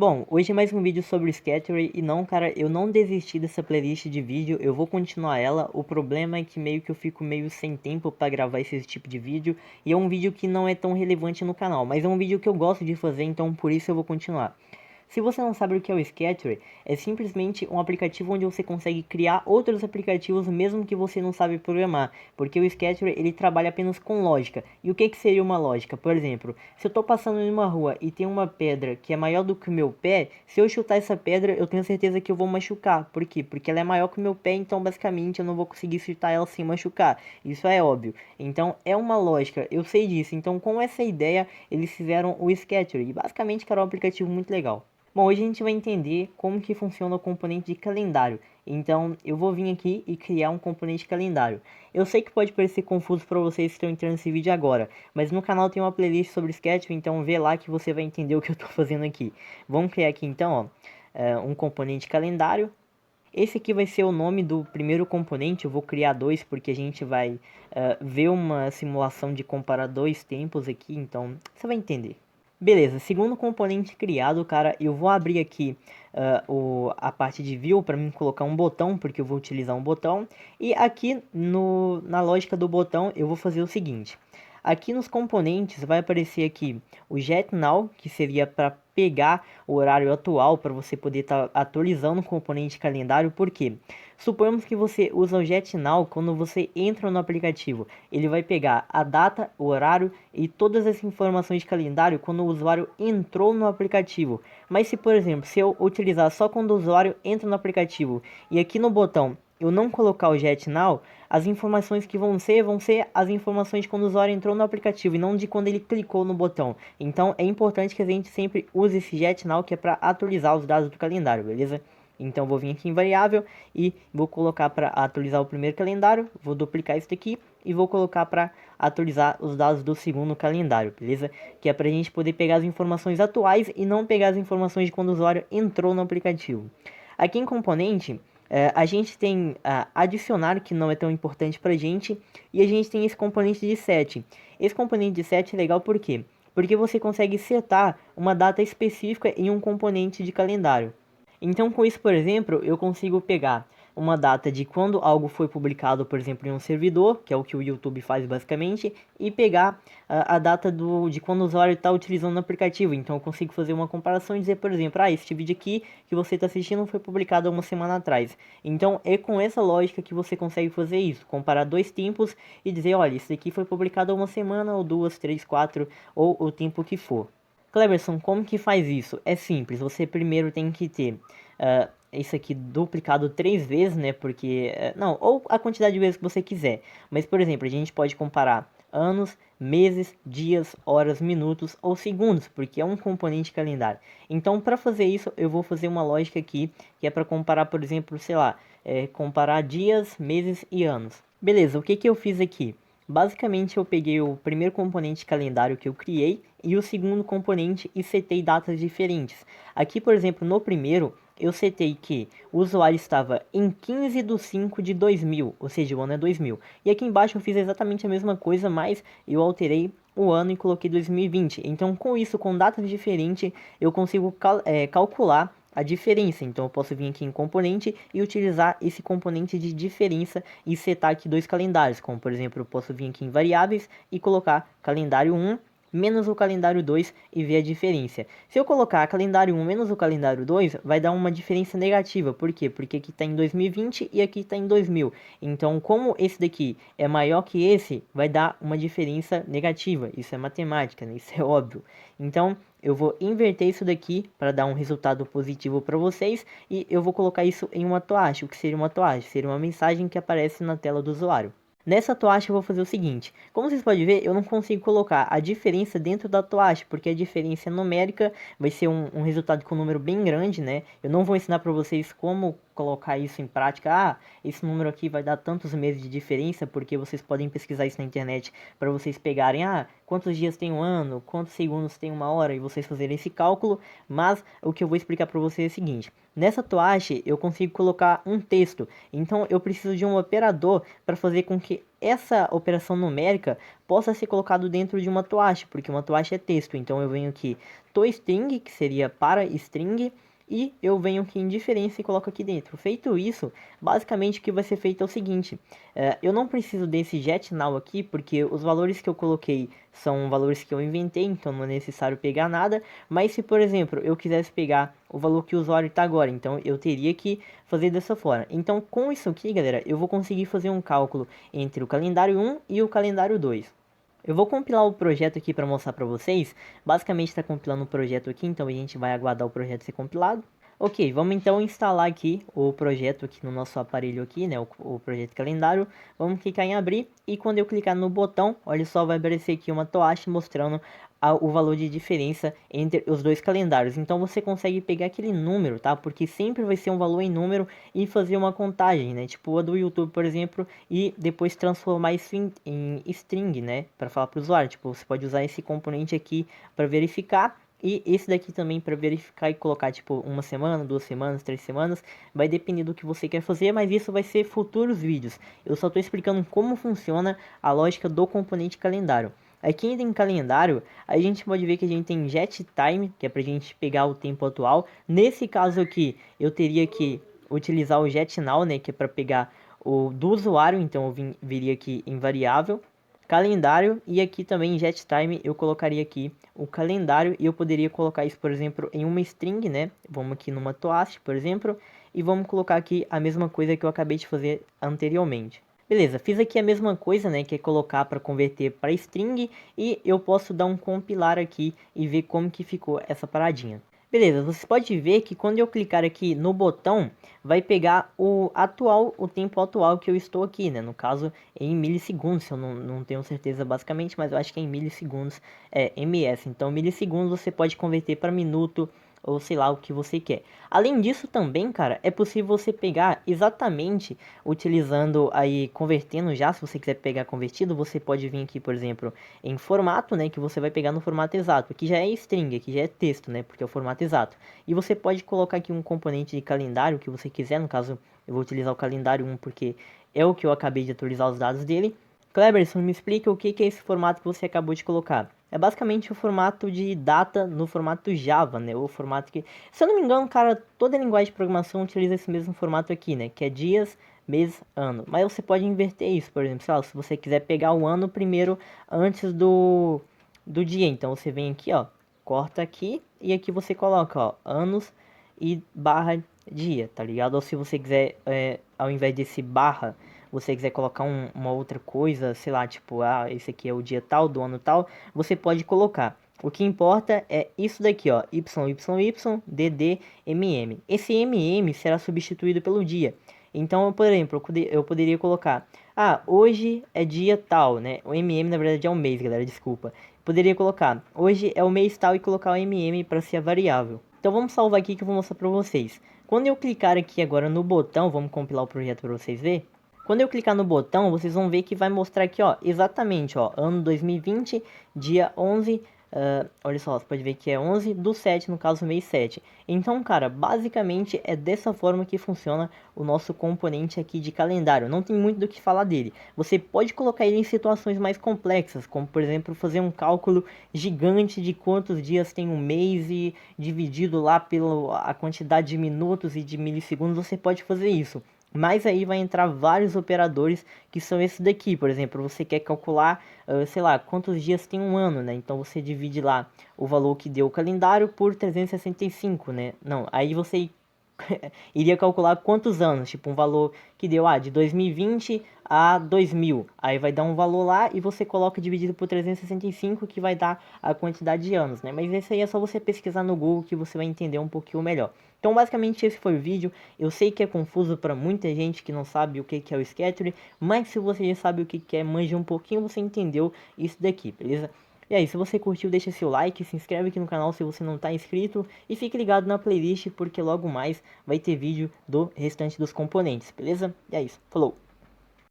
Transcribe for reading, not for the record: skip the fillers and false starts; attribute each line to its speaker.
Speaker 1: Bom, hoje é mais um vídeo sobre o Skechers e não, cara, eu não desisti dessa playlist de vídeo, eu vou continuar ela. O problema é que meio que eu fico meio sem tempo pra gravar esse tipo de vídeo e é um vídeo que não é tão relevante no canal, mas é um vídeo que eu gosto de fazer, então por isso eu vou continuar. Se você não sabe o que é o Skechers, é simplesmente um aplicativo onde você consegue criar outros aplicativos mesmo que você não sabe programar, porque o Skechers ele trabalha apenas com lógica. E o que seria uma lógica? Por exemplo, se eu estou passando em uma rua e tem uma pedra que é maior do que o meu pé, se eu chutar essa pedra eu tenho certeza que eu vou machucar. Por quê? Porque ela é maior que o meu pé, então basicamente eu não vou conseguir chutar ela sem machucar. Isso é óbvio. Então é uma lógica, eu sei disso. Então com essa ideia eles fizeram o Skechers e basicamente era um aplicativo muito legal. Bom, hoje a gente vai entender como que funciona o componente de calendário. Então, eu vou vir aqui e criar um componente de calendário. Eu sei que pode parecer confuso para vocês que estão entrando nesse vídeo agora, mas no canal tem uma playlist sobre Sketch, então vê lá que você vai entender o que eu estou fazendo aqui. Vamos criar aqui então, ó, um componente de calendário. Esse aqui vai ser o nome do primeiro componente, eu vou criar dois porque a gente vai ver uma simulação de comparar dois tempos aqui, então você vai entender. Beleza, segundo componente criado, cara, eu vou abrir aqui a parte de view para mim colocar um botão, porque eu vou utilizar um botão. E aqui na lógica do botão eu vou fazer o seguinte. Aqui nos componentes vai aparecer aqui o JetNow, que seria para pegar o horário atual para você poder estar atualizando o componente de calendário. Por quê? Suponhamos que você usa o JetNow quando você entra no aplicativo. Ele vai pegar a data, o horário e todas as informações de calendário quando o usuário entrou no aplicativo. Mas se, por exemplo, se eu utilizar só quando o usuário entra no aplicativo e aqui no botão eu não colocar o JetNow, as informações que vão ser as informações de quando o usuário entrou no aplicativo e não de quando ele clicou no botão. Então é importante que a gente sempre use esse JetNow, que é para atualizar os dados do calendário, beleza? Então vou vir aqui em variável e vou colocar para atualizar o primeiro calendário, vou duplicar isso daqui e vou colocar para atualizar os dados do segundo calendário, beleza? Que é para a gente poder pegar as informações atuais e não pegar as informações de quando o usuário entrou no aplicativo. Aqui em componente, a gente tem adicionar, que não é tão importante para a gente, e a gente tem esse componente de set. Esse componente de set é legal por quê? Porque você consegue setar uma data específica em um componente de calendário. Então, com isso, por exemplo, eu consigo pegar uma data de quando algo foi publicado, por exemplo, em um servidor, que é o que o YouTube faz basicamente, e pegar a data de quando o usuário está utilizando o aplicativo. Então, eu consigo fazer uma comparação e dizer, por exemplo, este vídeo aqui que você está assistindo foi publicado há uma semana atrás. Então, é com essa lógica que você consegue fazer isso, comparar dois tempos e dizer, olha, isso aqui foi publicado há uma semana, ou duas, três, quatro, ou o tempo que for. Cleberson, como que faz isso? É simples, você primeiro tem que ter isso aqui duplicado 3 vezes, né? Porque, não, ou a quantidade de vezes que você quiser. Mas, por exemplo, a gente pode comparar anos, meses, dias, horas, minutos ou segundos, porque é um componente de calendário. Então, para fazer isso, eu vou fazer uma lógica aqui, que é para comparar, por exemplo, sei lá, comparar dias, meses e anos. Beleza, o que que eu fiz aqui? Basicamente eu peguei o primeiro componente calendário que eu criei e o segundo componente e setei datas diferentes. Aqui, por exemplo, no primeiro eu setei que o usuário estava em 15 de 5 de 2000, ou seja, o ano é 2000. E aqui embaixo eu fiz exatamente a mesma coisa, mas eu alterei o ano e coloquei 2020. Então com isso, com datas diferentes, eu consigo calcular a diferença. Então eu posso vir aqui em componente e utilizar esse componente de diferença e setar aqui dois calendários, como por exemplo eu posso vir aqui em variáveis e colocar calendário 1 menos o calendário 2 e ver a diferença. Se eu colocar calendário 1 menos o calendário 2, vai dar uma diferença negativa. Por quê? Porque aqui está em 2020 e aqui está em 2000. Então, como esse daqui é maior que esse, vai dar uma diferença negativa. Isso é matemática, né? Isso é óbvio. Então, eu vou inverter isso daqui para dar um resultado positivo para vocês e eu vou colocar isso em uma toacha. O que seria uma toacha? Seria uma mensagem que aparece na tela do usuário. Nessa toacha eu vou fazer o seguinte, como vocês podem ver, eu não consigo colocar a diferença dentro da toacha, porque a diferença numérica vai ser um resultado com um número bem grande, né? Eu não vou ensinar para vocês como colocar isso em prática. Ah, esse número aqui vai dar tantos meses de diferença, porque vocês podem pesquisar isso na internet para vocês pegarem, ah, quantos dias tem um ano, quantos segundos tem uma hora, e vocês fazerem esse cálculo. Mas o que eu vou explicar para vocês é o seguinte: nessa toache eu consigo colocar um texto, então eu preciso de um operador para fazer com que essa operação numérica possa ser colocado dentro de uma toache, porque uma toache é texto. Então eu venho aqui toString, que seria para string, e eu venho aqui em diferença e coloco aqui dentro. Feito isso, basicamente o que vai ser feito é o seguinte: eu não preciso desse getNow aqui, porque os valores que eu coloquei são valores que eu inventei, então não é necessário pegar nada. Mas se, por exemplo, eu quisesse pegar o valor que o usuário está agora, então eu teria que fazer dessa forma. Então, com isso aqui, galera, eu vou conseguir fazer um cálculo entre o calendário 1 e o calendário 2. Eu vou compilar o projeto aqui para mostrar para vocês. Basicamente está compilando o projeto aqui, então a gente vai aguardar o projeto ser compilado. Ok, vamos então instalar aqui o projeto aqui no nosso aparelho aqui, né, o projeto calendário. Vamos clicar em abrir e quando eu clicar no botão, olha só, vai aparecer aqui uma toache mostrando o valor de diferença entre os dois calendários. Então você consegue pegar aquele número, tá? Porque sempre vai ser um valor em número e fazer uma contagem, né? Tipo a do YouTube, por exemplo, e depois transformar isso em string, né? Para falar para o usuário. Tipo, você pode usar esse componente aqui para verificar. E esse daqui também para verificar e colocar tipo uma semana, 2 semanas, 3 semanas. Vai depender do que você quer fazer, mas isso vai ser futuros vídeos. Eu só estou explicando como funciona a lógica do componente calendário. Aqui em calendário, a gente pode ver que a gente tem getTime, que é para a gente pegar o tempo atual. Nesse caso aqui, eu teria que utilizar o getNow, né, que é para pegar o do usuário, então eu viria aqui em variável calendário, e aqui também em getTime eu colocaria aqui o calendário e eu poderia colocar isso, por exemplo, em uma string, né? Vamos aqui numa toast, por exemplo, e vamos colocar aqui a mesma coisa que eu acabei de fazer anteriormente. Beleza, fiz aqui a mesma coisa, né, que é colocar para converter para string, e eu posso dar um compilar aqui e ver como que ficou essa paradinha. Beleza, você pode ver que quando eu clicar aqui no botão, vai pegar o tempo atual que eu estou aqui, né? No caso, em milissegundos, eu não tenho certeza basicamente, mas eu acho que é em milissegundos, ms. Então, milissegundos você pode converter para minuto, ou sei lá o que você quer. Além disso também, cara, é possível você pegar exatamente utilizando aí, convertendo já, se você quiser pegar convertido, você pode vir aqui, por exemplo, em formato, né, que você vai pegar no formato exato. Aqui já é string, aqui já é texto, né, porque é o formato exato. E você pode colocar aqui um componente de calendário que você quiser, no caso, eu vou utilizar o calendário 1 porque é o que eu acabei de atualizar os dados dele. Cleberson, me explica o que é esse formato que você acabou de colocar. É basicamente o formato de data no formato Java, né? O formato que, se eu não me engano, cara, toda linguagem de programação utiliza esse mesmo formato aqui, né? Que é dias, mês, ano. Mas você pode inverter isso, por exemplo, sei lá, se você quiser pegar o ano primeiro antes do dia. Então você vem aqui, ó, corta aqui e aqui você coloca, ó, anos e barra dia, tá ligado? Ou se você quiser, ao invés desse barra, você quiser colocar uma outra coisa, sei lá, tipo, ah, esse aqui é o dia tal, do ano tal, você pode colocar. O que importa é isso daqui, ó, YYY, DD, MM. Esse MM será substituído pelo dia. Então, por exemplo, eu poderia colocar, ah, hoje é dia tal, né? O MM na verdade é um mês, galera, desculpa. Poderia colocar, hoje é o mês tal e colocar o MM para ser a variável. Então vamos salvar aqui que eu vou mostrar para vocês. Quando eu clicar aqui agora no botão, vamos compilar o projeto para vocês verem. Quando eu clicar no botão, vocês vão ver que vai mostrar aqui, ó, exatamente, ó, ano 2020, dia 11, olha só, você pode ver que é 11/7, no caso mês 7. Então, cara, basicamente é dessa forma que funciona o nosso componente aqui de calendário. Não tem muito do que falar dele. Você pode colocar ele em situações mais complexas, como por exemplo, fazer um cálculo gigante de quantos dias tem um mês e dividido lá pela quantidade de minutos e de milissegundos, você pode fazer isso. Mas aí vai entrar vários operadores que são esses daqui. Por exemplo, você quer calcular, sei lá, quantos dias tem um ano, né? Então você divide lá o valor que deu o calendário por 365, né? Não, aí você iria calcular quantos anos, tipo um valor que deu de 2020 a 2000. Aí vai dar um valor lá e você coloca dividido por 365 que vai dar a quantidade de anos, né? Mas esse aí é só você pesquisar no Google que você vai entender um pouquinho melhor. Então basicamente esse foi o vídeo. Eu sei que é confuso para muita gente que não sabe o que é o Scheduler, mas se você já sabe o que é, manja um pouquinho, você entendeu isso daqui, beleza? E aí, se você curtiu, deixa seu like, se inscreve aqui no canal se você não tá inscrito e fique ligado na playlist porque logo mais vai ter vídeo do restante dos componentes, beleza? E é isso, falou!